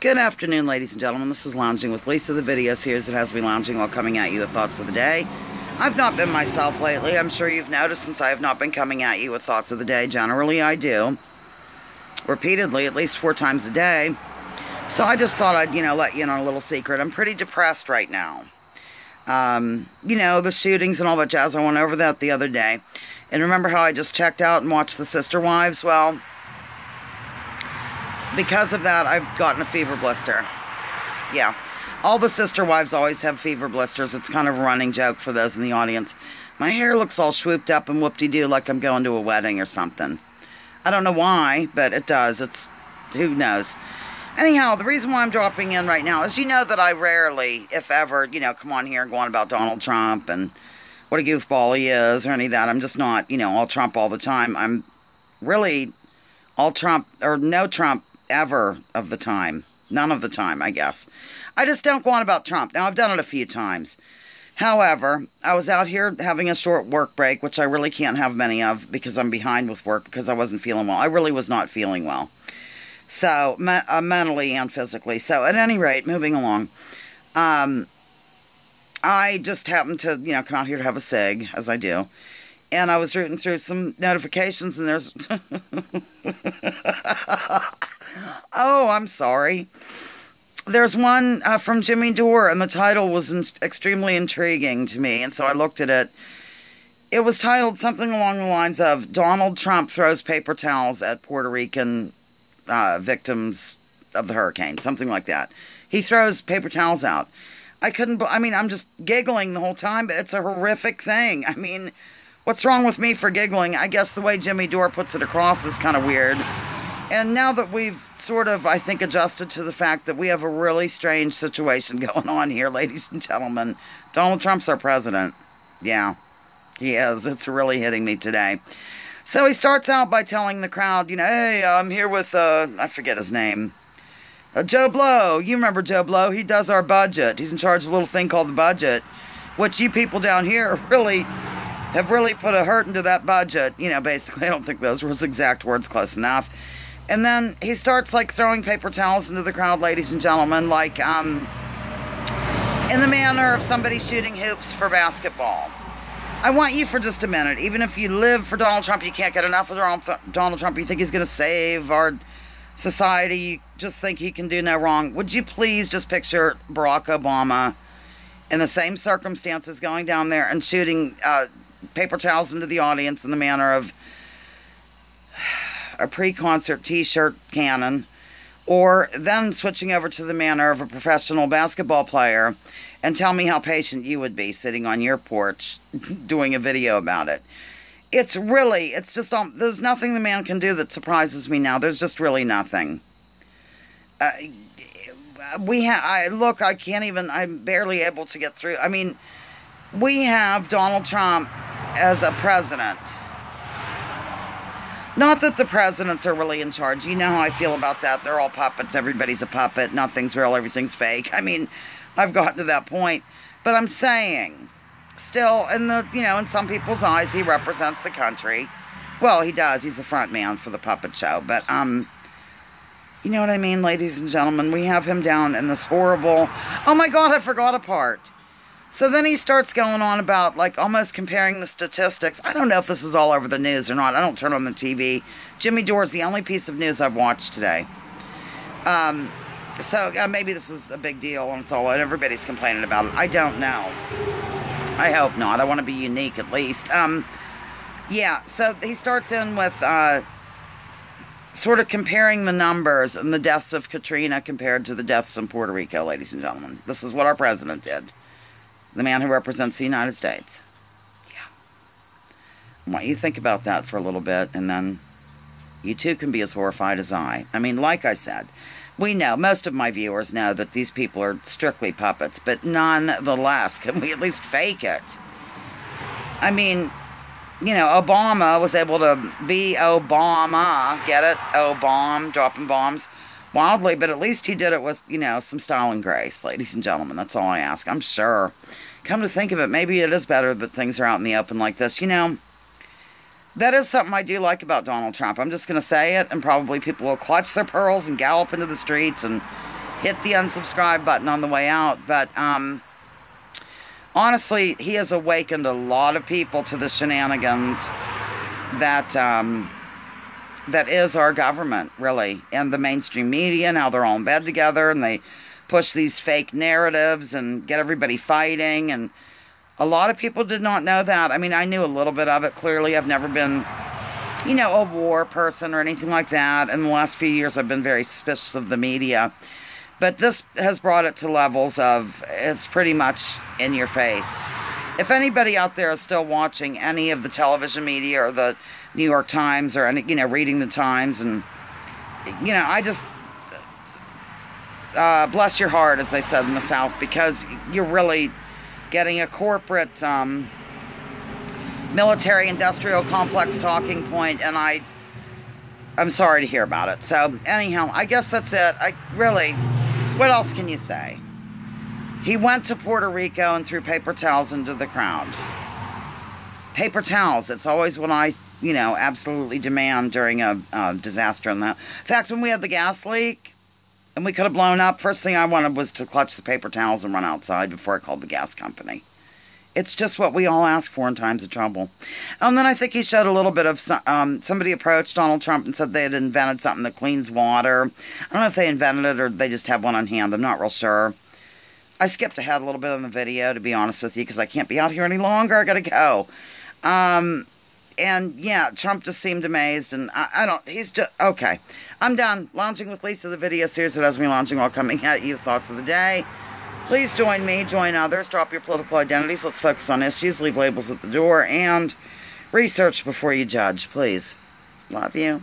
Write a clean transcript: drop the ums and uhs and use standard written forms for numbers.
Good afternoon, ladies and gentlemen. This is Lounging with Lisa. The video series that has me lounging while coming at you with thoughts of the day. I've not been myself lately. I'm sure you've noticed since I have not been coming at you with thoughts of the day. Generally, I do. Repeatedly, at least 4 times a day. So I just thought I'd, let you in on a little secret. I'm pretty depressed right now. The shootings and all that jazz. I went over that the other day. And remember how I just checked out and watched The Sister Wives? Well, because of that, I've gotten a fever blister. Yeah. All the Sister Wives always have fever blisters. It's kind of a running joke for those in the audience. My hair looks all swooped up and whoop-de-doo like I'm going to a wedding or something. I don't know why, but it does. Who knows. Anyhow, the reason why I'm dropping in right now is that I rarely, if ever, come on here and go on about Donald Trump and what a goofball he is or any of that. I'm just not, all Trump all the time. I'm really all Trump or no Trump ever of the time. None of the time, I guess. I just don't go on about Trump. Now, I've done it a few times. However, I was out here having a short work break, which I really can't have many of because I'm behind with work because I wasn't feeling well. I really was not feeling well. So, mentally and physically. So, at any rate, moving along. I just happened to, come out here to have a cig, as I do. And I was rooting through some notifications, and there's... Oh, I'm sorry. There's one from Jimmy Dore, and the title was extremely intriguing to me, and so I looked at it. It was titled something along the lines of, Donald Trump throws paper towels at Puerto Rican victims of the hurricane, something like that. He throws paper towels out. I'm just giggling the whole time, but it's a horrific thing. I mean, what's wrong with me for giggling? I guess the way Jimmy Dore puts it across is kind of weird. And now that we've sort of, I think, adjusted to the fact that we have a really strange situation going on here, ladies and gentlemen, Donald Trump's our president. Yeah, he is. It's really hitting me today. So he starts out by telling the crowd, hey, I'm here with, I forget his name, Joe Blow. You remember Joe Blow? He does our budget. He's in charge of a little thing called the budget, which you people down here have really put a hurt into that budget. Basically, I don't think those were his exact words, close enough. And then he starts, throwing paper towels into the crowd, ladies and gentlemen, in the manner of somebody shooting hoops for basketball. I want you for just a minute, even if you live for Donald Trump, you can't get enough of Donald Trump, you think he's going to save our society, you just think he can do no wrong. Would you please just picture Barack Obama in the same circumstances going down there and shooting paper towels into the audience in the manner of a pre-concert t-shirt cannon, or then switching over to the manner of a professional basketball player, and tell me how patient you would be sitting on your porch doing a video about it. It's just, there's nothing the man can do that surprises me now. There's just really nothing. I'm barely able to get through. I mean, we have Donald Trump as a president. Not that the presidents are really in charge. You know how I feel about that. They're all puppets. Everybody's a puppet. Nothing's real. Everything's fake. I mean, I've gotten to that point. But I'm saying, still, in some people's eyes, he represents the country. Well, he does. He's the front man for the puppet show. But, you know what I mean, ladies and gentlemen? We have him down in this horrible... Oh, my God, I forgot a part. So then he starts going on about, almost comparing the statistics. I don't know if this is all over the news or not. I don't turn on the TV. Jimmy Dore's the only piece of news I've watched today. So maybe this is a big deal and everybody's complaining about it. I don't know. I hope not. I want to be unique at least. Yeah, so he starts in with sort of comparing the numbers and the deaths of Katrina compared to the deaths in Puerto Rico, ladies and gentlemen. This is what our president did. The man who represents the United States. Yeah. I want you to think about that for a little bit, and then you too can be as horrified as I. I mean, like I said, we know, most of my viewers know that these people are strictly puppets, but nonetheless, can we at least fake it? I mean, Obama was able to be Obama, get it? O-bomb, dropping bombs. Wildly, but at least he did it with, some style and grace, ladies and gentlemen. That's all I ask. I'm sure. Come to think of it, maybe it is better that things are out in the open like this. That is something I do like about Donald Trump. I'm just going to say it, and probably people will clutch their pearls and gallop into the streets and hit the unsubscribe button on the way out. But honestly, he has awakened a lot of people to the shenanigans that that is our government, really, and the mainstream media, and how they're all in bed together, and they push these fake narratives and get everybody fighting. And a lot of people did not know that. I mean, I knew a little bit of it. Clearly, I've never been, you know, a war person or anything like that. In the last few years, I've been very suspicious of the media. But this has brought it to levels of, it's pretty much in your face. If anybody out there is still watching any of the television media or the New York Times or any, you know, reading the Times, and, you know, I just, bless your heart, as they said in the South, because you're really getting a corporate military-industrial complex talking point, and I'm sorry to hear about it. So, anyhow, I guess that's it. What else can you say? He went to Puerto Rico and threw paper towels into the crowd. Paper towels, it's always what I, you know, absolutely demand during a disaster in that. In fact, when we had the gas leak, and we could have blown up, first thing I wanted was to clutch the paper towels and run outside before I called the gas company. It's just what we all ask for in times of trouble. And then I think he showed a little bit of, somebody approached Donald Trump and said they had invented something that cleans water. I don't know if they invented it or they just have one on hand. I'm not real sure. I skipped ahead a little bit on the video, to be honest with you, because I can't be out here any longer. I gotta go. And yeah, Trump just seemed amazed, and he's just, okay. I'm done. Lounging with Lisa, the video series that has me lounging while coming at you. Thoughts of the day. Please join me, join others, drop your political identities. Let's focus on issues, leave labels at the door, and research before you judge, please. Love you.